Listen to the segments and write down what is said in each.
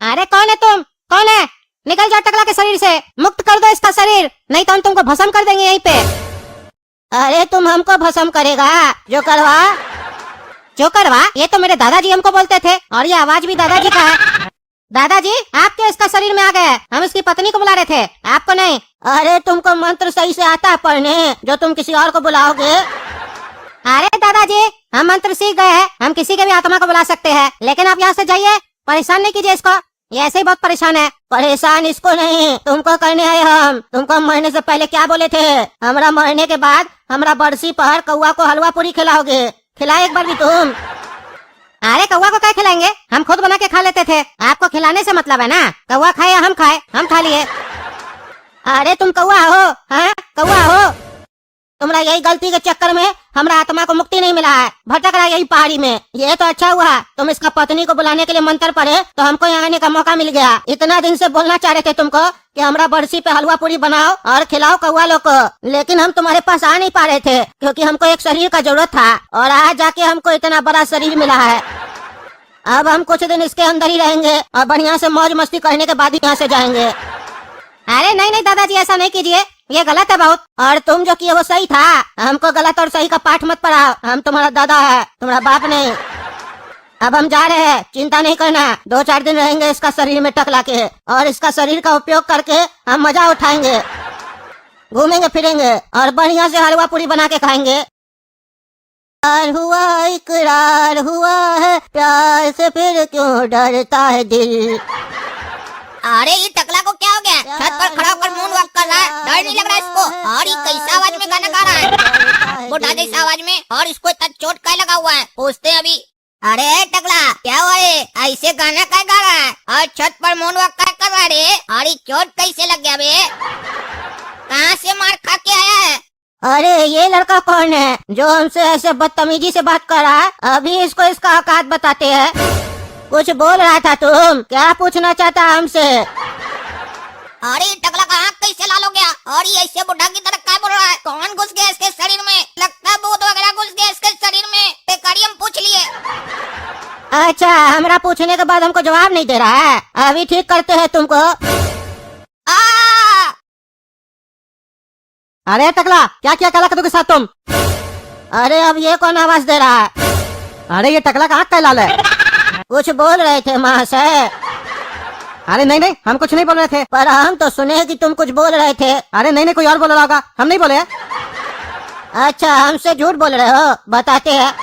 अरे कौन है तुम? कौन है? निकल जाओ टकला के शरीर से, मुक्त कर दो इसका शरीर, नहीं तो हम तुमको भस्म कर देंगे यहीं पे। अरे तुम हमको भस्म करेगा? जो करवा ये तो मेरे दादाजी हमको बोलते थे, और ये आवाज भी दादाजी का है। दादाजी आप क्या इसका शरीर में आ गए? हम इसकी पत्नी को बुला रहे थे, आपको नहीं। अरे तुमको मंत्र सही से आता है पढ़ने, जो तुम किसी और को बुलाओगे? अरे दादाजी हम मंत्र सीख गए हैं, हम किसी के भी आत्मा को बुला सकते हैं, लेकिन आप यहाँ से जाइए, परेशान नहीं कीजिए इसको, ये ऐसे ही बहुत परेशान है। परेशान इसको नहीं, तुमको करने आए हम। तुमको मरने से पहले क्या बोले थे? हमरा मरने के बाद हमरा बरसी पहर कौआ को हलवा पूरी खिलाओगे, खिलाए एक बार भी तुम? अरे कौआ को क्या खिलाएंगे, हम खुद बना के खा लेते थे, आपको खिलाने से मतलब है ना? कौआ खाए या हम खाए, हम खा लिए। अरे तुम कौआ हो? हाँ कौआ हो? तुम्हारा यही गलती के चक्कर में हमरा आत्मा को मुक्ति नहीं मिला है, भटक रहा है यही पहाड़ी में। ये तो अच्छा हुआ तुम इसका पत्नी को बुलाने के लिए मंत्र पढ़े, तो हमको यहाँ आने का मौका मिल गया। इतना दिन से बोलना चाह रहे थे तुमको कि हमरा बरसी पे हलवा पूरी बनाओ और खिलाओ कौआ लोग को, लेकिन हम तुम्हारे पास आ नहीं पा रहे थे, क्योंकि हमको एक शरीर का जरूरत था, और आज जाके हमको इतना बड़ा शरीर मिला है। अब हम कुछ दिन इसके अंदर ही रहेंगे और बढ़िया से मौज मस्ती करने के बाद ही यहाँ से जाएंगे। अरे नहीं नहीं दादाजी ऐसा नहीं कीजिए, ये गलत है बहुत, और तुम जो किए वो सही था। हमको गलत और सही का पाठ मत पढ़ाओ, हम तुम्हारा दादा है, तुम्हारा बाप नहीं। अब हम जा रहे हैं, चिंता नहीं करना, 2-4 दिन रहेंगे इसका शरीर में टकला के, और इसका शरीर का उपयोग करके हम मजा उठाएंगे, घूमेंगे फिरेंगे और बढ़िया से हलवा पूरी बना के खाएंगे। हुआ इकरार हुआ है, प्यार से फिर क्यों डरता है दिल। अरे ये टकला को क्या हो गया? छत पर खड़ा होकर मून वॉक कर रहा है, डर नहीं लग रहा इसको? और ये कैसा आवाज में गाना गा रहा है, बुढ़ा जैसा आवाज में, और इसको इतना चोट क्या लगा हुआ है? पूछते हैं अभी। अरे टकला क्या हुआ है, ऐसे गाना क्या गा रहा है और छत पर मून वॉक क्या कर रहा है रे? और ये चोट कैसे लग गया बे? कहाँ से मार खा के आया है? अरे ये लड़का कौन है जो हमसे ऐसे बदतमीजी से बात कर रहा है? अभी इसको इसका औकात बताते हैं। कुछ बोल रहा था तुम, क्या पूछना चाहता हमसे? अरे टकला का आँख कैसे लाल हो गया, और ये ऐसे बुढ़ा की तरह क्या बोल रहा है? कौन घुस गया इसके शरीर में? लगता है भूत वगैरह घुस गया इसके शरीर में। हम पूछ लिए। अच्छा हमरा पूछने के बाद हमको जवाब नहीं दे रहा है, अभी ठीक करते हैं तुमको। अरे टकला क्या किया काला कद्दू के साथ तुम? अरे अब ये कौन आवाज दे रहा है? अरे ये टकला का आँख क्या लाल है? कुछ बोल रहे थे महाशय। अरे नहीं नहीं हम कुछ नहीं बोल रहे थे, पर हम तो सुने कि तुम कुछ बोल रहे थे। अरे नहीं नहीं कोई और बोल रहा होगा, हम नहीं बोले। अच्छा हमसे झूठ बोल रहे हो, बताते हैं।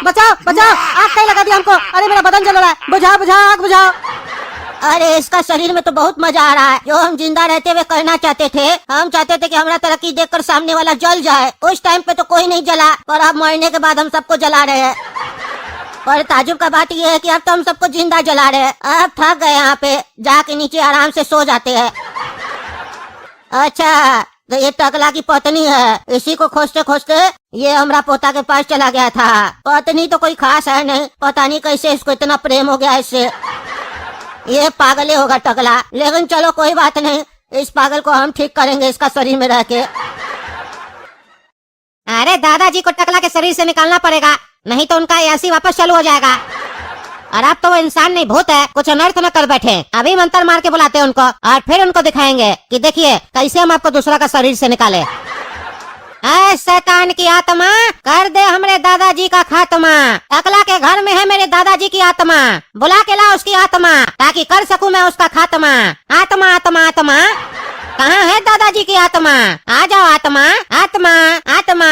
बचाओ बचाओ, आग कहीं लगा दिया हमको। अरे मेरा बदन जल रहा है, बुझाओ बुझाओ आग बुझाओ। अरे इसका शरीर में तो बहुत मजा आ रहा है, जो हम जिंदा रहते हुए करना चाहते थे। हम चाहते थे कि हमारा तरक्की देखकर सामने वाला जल जाए। उस टाइम पे तो कोई नहीं जला, पर अब मरने के बाद हम सबको जला रहे हैं। पर ताजुब का बात यह है कि अब तो हम सबको जिंदा जला रहे हैं। अब थक गए, यहाँ पे जाके नीचे आराम से सो जाते हैं। अच्छा तो ये टकला की पत्नी है, इसी को खोजते खोजते ये हमरा पोता के पास चला गया था। पत्नी तो कोई खास है नहीं, पता नहीं कैसे इसको इतना प्रेम हो गया इससे। ये पागल होगा टकला, लेकिन चलो कोई बात नहीं, इस पागल को हम ठीक करेंगे इसका शरीर में रह के। अरे दादाजी को टकला के शरीर से निकालना पड़ेगा, नहीं तो उनका ऐसी वापस चालू हो जाएगा। और अब तो वो इंसान नहीं भूत है, कुछ अनर्थ न कर बैठे। अभी मंत्र मार के बुलाते हैं उनको, और फिर उनको दिखाएंगे कि देखिए कैसे हम आपको दूसरा का शरीर से निकाले। शैतान की आत्मा, कर दे हमरे दादाजी का खात्मा। टकला के घर में है मेरे दादाजी की आत्मा, बुला के ला उसकी आत्मा, ताकि कर सकूं मैं उसका खात्मा। आत्मा आत्मा आत्मा, कहाँ है दादाजी की आत्मा? आ जाओ आत्मा आत्मा आत्मा,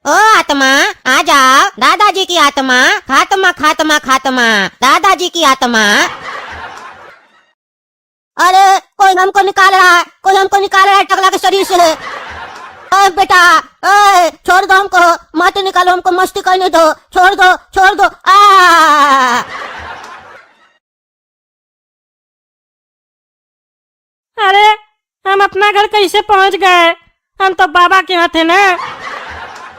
ओ आत्मा आ जाओ, दादाजी की आत्मा, खात्मा खात्मा खात्मा, दादाजी की आत्मा। अरे कोई हमको निकाल रहा है, कोई हमको निकाल रहा है टकला के शरीर से। ओए बेटा, ओए छोड़ दो हमको, मत निकालो हमको, मस्ती करने दो, छोड़ दो छोड़ दो। अरे हम अपना घर कैसे पहुंच गए? हम तो बाबा के यहाँ थे ना,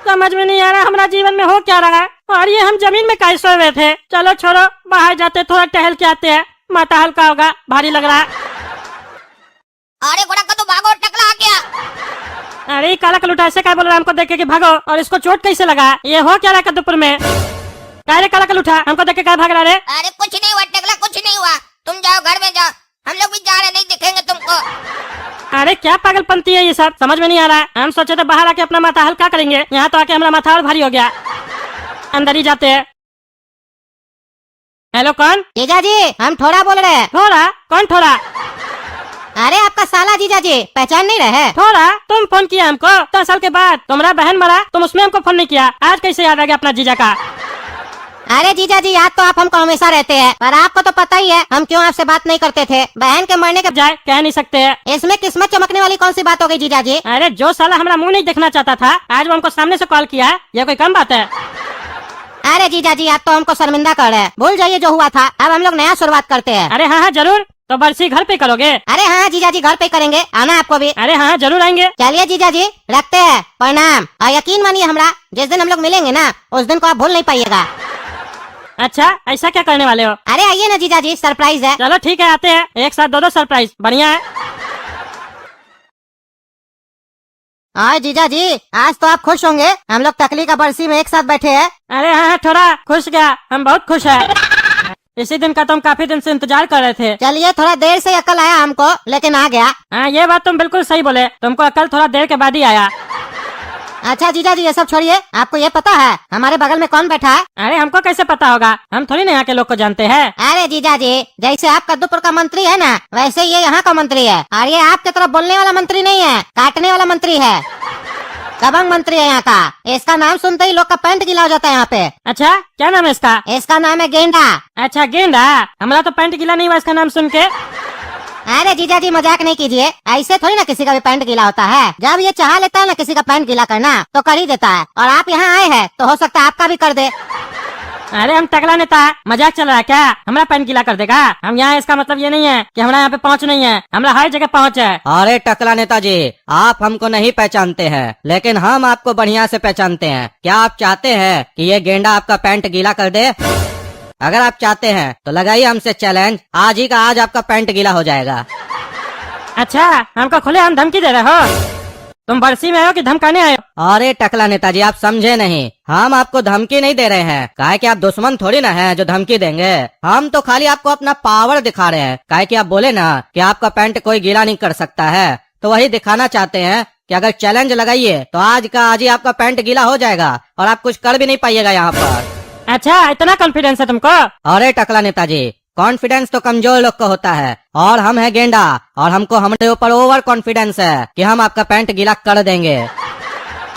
समझ में नहीं आ रहा हमारा जीवन में हो क्या रहा है। और ये हम जमीन में कैसे हुए थे? चलो छोड़ो, बाहर जाते थोड़ा टहल के आते हैं, माथा हल्का होगा, भारी लग रहा है। अरे घोड़ा का तो भागो, टकला आ गया। अरे काला कलूटा ऐसे क्या बोल रहा है हमको देख के कि भागो, और इसको चोट कैसे लगा? ये हो क्या रहा कद्दूपुर में? काला कलूटा हमको देख के क्या भाग रहा है? अरे कुछ नहीं हुआ टकला, कुछ क्या पागलपंती है ये सब, समझ में नहीं आ रहा है। हम सोचे थे बाहर आके अपना माथा हल्का करेंगे, यहाँ तो आके हमारा माथा और भारी हो गया। अंदर ही जाते हैं। हेलो, कौन? जीजा जी, हम थोड़ा बोल रहे हैं। थोड़ा? कौन थोड़ा? अरे आपका साला जीजा जी, पहचान नहीं रहे? थोड़ा? तुम फोन किया हमको 10 साल के बाद? तुम्हारा बहन मरा, तुम उसमें हमको फोन नहीं किया, आज कैसे याद आ गया अपना जीजा का? अरे जीजा जी, याद तो आप हमको हमेशा रहते हैं, पर आपको तो पता ही है हम क्यों आपसे बात नहीं करते थे। बहन के मरने के जाए कह नहीं सकते हैं। इसमें किस्मत चमकने वाली कौन सी बात हो गई जीजा जी? अरे जो साला हमारा मुंह नहीं देखना चाहता था, आज वो हमको सामने से कॉल किया है, ये कोई कम बात है? अरे जीजा जी, आप तो हमको शर्मिंदा कर रहे हैं। भूल जाइए जो हुआ था, अब हम लोग नया शुरुआत करते हैं। अरे हाँ हाँ जरूर। तो बरसी घर पे करोगे? अरे हाँ जीजा जी, घर पे करेंगे, आना आपको भी। अरे हाँ जरूर आएंगे। चलिए जीजा जी, रखते हैं, प्रणाम। और यकीन मानिए हमरा, जिस दिन हम लोग मिलेंगे ना, उस दिन को आप भूल नहीं पाइएगा। अच्छा, ऐसा क्या करने वाले हो? अरे आइए ना जीजा जी, सरप्राइज है। चलो ठीक है, आते हैं, एक साथ दो सरप्राइज, बढ़िया है। हाँ जीजा जी, आज तो आप खुश होंगे, हम लोग टकली का बरसी में एक साथ बैठे हैं। अरे हाँ थोड़ा खुश गया, हम बहुत खुश है। इसी दिन का तो हम काफी दिन से इंतजार कर रहे थे। चलिए, थोड़ा देर से अकल आया हमको, लेकिन आ गया। हाँ ये बात तुम बिल्कुल सही बोले, तुमको अकल थोड़ा देर के बाद ही आया। अच्छा जीजा जी, ये सब छोड़िए, आपको ये पता है हमारे बगल में कौन बैठा है? अरे हमको कैसे पता होगा, हम थोड़ी ना यहाँ के लोग को जानते हैं। अरे जीजा जी, जैसे आप कद्दूपुर का मंत्री है ना, वैसे ये यहाँ का मंत्री है। और ये आपके तरफ बोलने वाला मंत्री नहीं है, काटने वाला मंत्री है। दबंग मंत्री है यहाँ का। इसका नाम सुनते ही लोग का पैंट गीला हो जाता है यहाँ पे। अच्छा, क्या नाम है इसका? इसका नाम है गेंडा। अच्छा गेंडा, हमारा तो पैंट गीला नहीं हुआ इसका नाम सुन के। अरे जीजा जी, मजाक नहीं कीजिए, ऐसे थोड़ी ना किसी का भी पैंट गीला होता है। जब ये चाह लेता है ना किसी का पैंट गीला करना, तो कर ही देता है। और आप यहाँ आए हैं तो हो सकता है आपका भी कर दे। अरे हम टकला नेता, मजाक चल रहा है क्या? हमारा पैंट गीला कर देगा? हम यहाँ, इसका मतलब ये नहीं है कि हमारा यहाँ पे पहुँच नहीं है, हमारा हर जगह पहुँच है। अरे टकला नेताजी, आप हमको नहीं पहचानते हैं, लेकिन हम आपको बढ़िया से पहचानते हैं। क्या आप चाहते हैं कि ये गेंडा आपका पैंट गीला कर दे? अगर आप चाहते हैं तो लगाइए हमसे चैलेंज, आज ही का आज आपका पैंट गीला हो जाएगा। अच्छा, हमको खुले हम धमकी दे रहे हो? तुम बरसी में आयो कि धमकाने आयो? अरे टकला नेताजी, आप समझे नहीं, हम आपको धमकी नहीं दे रहे हैं। काहे कि आप दुश्मन थोड़ी ना हैं जो धमकी देंगे। हम तो खाली आपको अपना पावर दिखा रहे हैं। काहे कि आप बोले ना कि आपका पैंट कोई गीला नहीं कर सकता है, तो वही दिखाना चाहते हैं कि अगर चैलेंज लगाइए तो आज का आज ही आपका पैंट गीला हो जाएगा और आप कुछ कर भी नहीं पाइएगा यहाँ पर। अच्छा, इतना कॉन्फिडेंस है तुमको? अरे टकला नेताजी, कॉन्फिडेंस तो कमजोर लोग को होता है, और हम है गेंडा, और हमको हमारे ऊपर ओवर कॉन्फिडेंस है कि हम आपका पैंट गीला कर देंगे।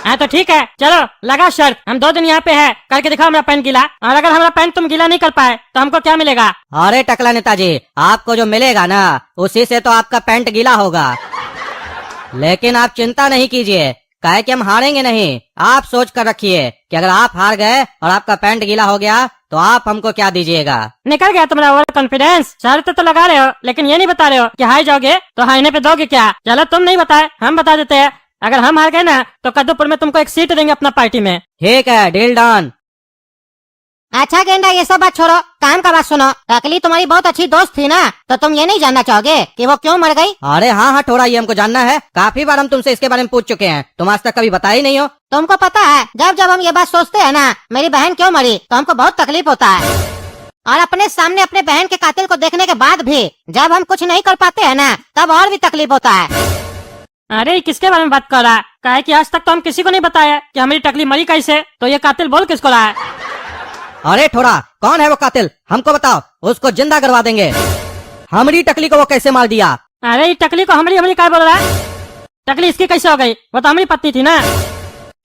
हाँ तो ठीक है, चलो लगा शर्त, हम 2 दिन यहाँ पे है, करके दिखाओ हमारा पैंट गीला। और अगर हमारा पैंट तुम गीला नहीं कर पाए तो हमको क्या मिलेगा? अरे टकला नेताजी, आपको जो मिलेगा ना, उसी से तो आपका पैंट गीला होगा। लेकिन आप चिंता नहीं कीजिए, काहे कि हम हारेंगे नहीं। आप सोच कर रखिए कि अगर आप हार गए और आपका पैंट गीला हो गया तो आप हमको क्या दीजिएगा। निकल गया तुम्हारा ओवर कॉन्फिडेंस। शर्त तो लगा रहे हो, लेकिन ये नहीं बता रहे हो कि हार जाओगे तो हारने पे दोगे क्या? चलो तुम नहीं बताए, हम बता देते हैं। अगर हम हार गए ना तो कद्दूपुर में तुमको एक सीट देंगे अपना पार्टी में। ठीक है, डील डन। अच्छा गेंडा, ये सब बात छोड़ो, काम का बात सुनो। टकली तुम्हारी बहुत अच्छी दोस्त थी ना, तो तुम ये नहीं जानना चाहोगे कि वो क्यों मर गई? अरे हाँ हाँ थोड़ा, ये हमको जानना है। काफी बार हम तुमसे इसके बारे में पूछ चुके हैं, तुम आज तक कभी बताया ही नहीं हो। तुमको पता है, जब जब हम ये बात सोचते हैं ना मेरी बहन क्यों मरी, तो हमको बहुत तकलीफ होता है। और अपने सामने अपने बहन के कातिल को देखने के बाद भी जब हम कुछ नहीं कर पाते हैं ना, तब और भी तकलीफ होता है। अरे किसके बारे में बात कर रहा है? काहे कि आज तक तो हम किसी को नहीं बताया कि हमारी टकली मरी कैसे, तो ये कातिल बोल किसको रहा है? अरे थोड़ा, कौन है वो कातिल, हमको बताओ, उसको जिंदा करवा देंगे। हमारी टकली को वो कैसे मार दिया? अरे ये टकली को हमारी क्या बोल रहा है? टकली इसकी कैसे हो गई? वो तो हमारी पत्नी थी ना।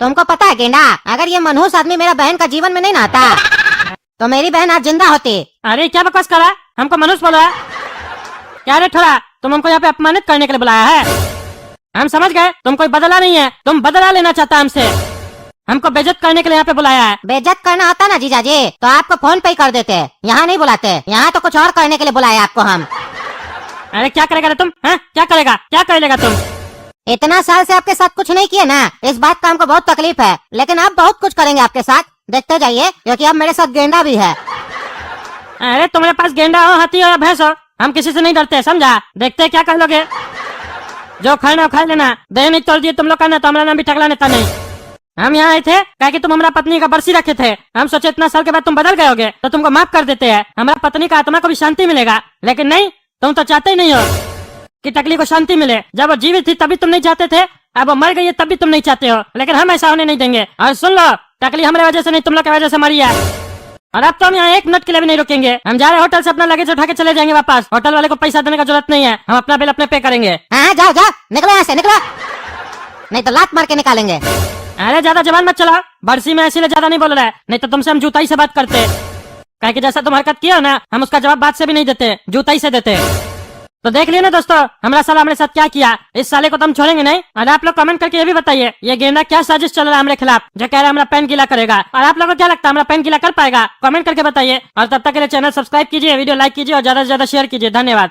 तुमको पता है गेंडा, अगर ये मनहूस आदमी मेरा बहन का जीवन में नहीं आता तो मेरी बहन आज जिंदा होती। अरे क्या बकवास कर रहा है? हमको मनुष्य बोल रहा है क्या? रे थोड़ा, तुम हमको यहाँ पे अपमानित करने के लिए बुलाया है? हम समझ गए तुम कोई बदला नहीं है, तुम बदला लेना चाहता हमसे। हमको बेइज्जत करने के लिए यहाँ पे बुलाया है। बेइज्जत करना आता ना जीजा जी, तो आपको फोन पे ही कर देते, यहाँ नहीं बुलाते। यहाँ तो कुछ और करने के लिए बुलाया आपको हम। अरे क्या करेगा रे तुम? हैं? क्या करेगा, क्या कर लेगा तुम? इतना साल से आपके साथ कुछ नहीं किया ना, इस बात का हमको बहुत तकलीफ है, लेकिन अब बहुत कुछ करेंगे आपके साथ, देखते जाइए, क्योंकि अब मेरे साथ गेंडा भी है। अरे तुम्हारे पास गेंडा हो, हाथी हो, भैंस हो, हम किसी से नहीं डरते, समझा? देखते क्या कर लोगे, जो खाना खा लेना। दे नहीं तोड़ दिए तुम लोग का ना, तो हमारा नाम भी टकला नेता नहीं। हम यहाँ आए थे क्या कि तुम हमारा पत्नी का बरसी रखे थे, हम सोचे इतना साल के बाद तुम बदल गए होगे तो तुमको माफ कर देते हैं, हमारा पत्नी का आत्मा को भी शांति मिलेगा। लेकिन नहीं, तुम तो चाहते ही नहीं हो। कि टकली को शांति मिले। जब वो जीवित थी तभी तुम नहीं चाहते थे, अब वो मर गई है तब भी तुम नहीं चाहते हो, लेकिन हम ऐसा होने नहीं देंगे। और सुन लो, टकली हमारे वजह से नहीं, तुम लोग की वजह से मरी है। और अब तो हम यहाँ एक मिनट के लिए भी नहीं रुकेंगे। हम जा रहे हैं होटल से, अपना लगेज उठा के चले जाएंगे वापस। होटल वाले को पैसा देने का जरूरत नहीं है, हम अपना बिल अपने पे करेंगे। हाँ जाओ जाओ, निकलो यहाँ से, निकलो, नहीं तो लात मार के निकालेंगे। अरे ज्यादा जबान मत चलाओ, बरसी में इसीलिए ज्यादा नहीं बोल रहा है, नहीं तो तुमसे हम जूताई से बात करते। कहे कि जैसा तुम हरकत किया हो ना, हम उसका जवाब बात से भी नहीं देते, जूताई से देते। तो देख लिया ना दोस्तों, हमारा साला हमारे साथ क्या किया। इस साले को तो हम छोड़ेंगे नहीं। और आप लोग कमेंट करके ये भी बताइए, ये गेंडा क्या साजिश चल रहा है हमारे खिलाफ, जो कह रहा है हमारा पेन गीला करेगा। और आप लोगों को क्या लगता है, हमारा पेन गीला कर पाएगा? कमेंट करके बताइए। और तब तक के लिए चैनल सब्सक्राइब कीजिए, वीडियो लाइक कीजिए और ज्यादा से ज्यादा शेयर कीजिए। धन्यवाद।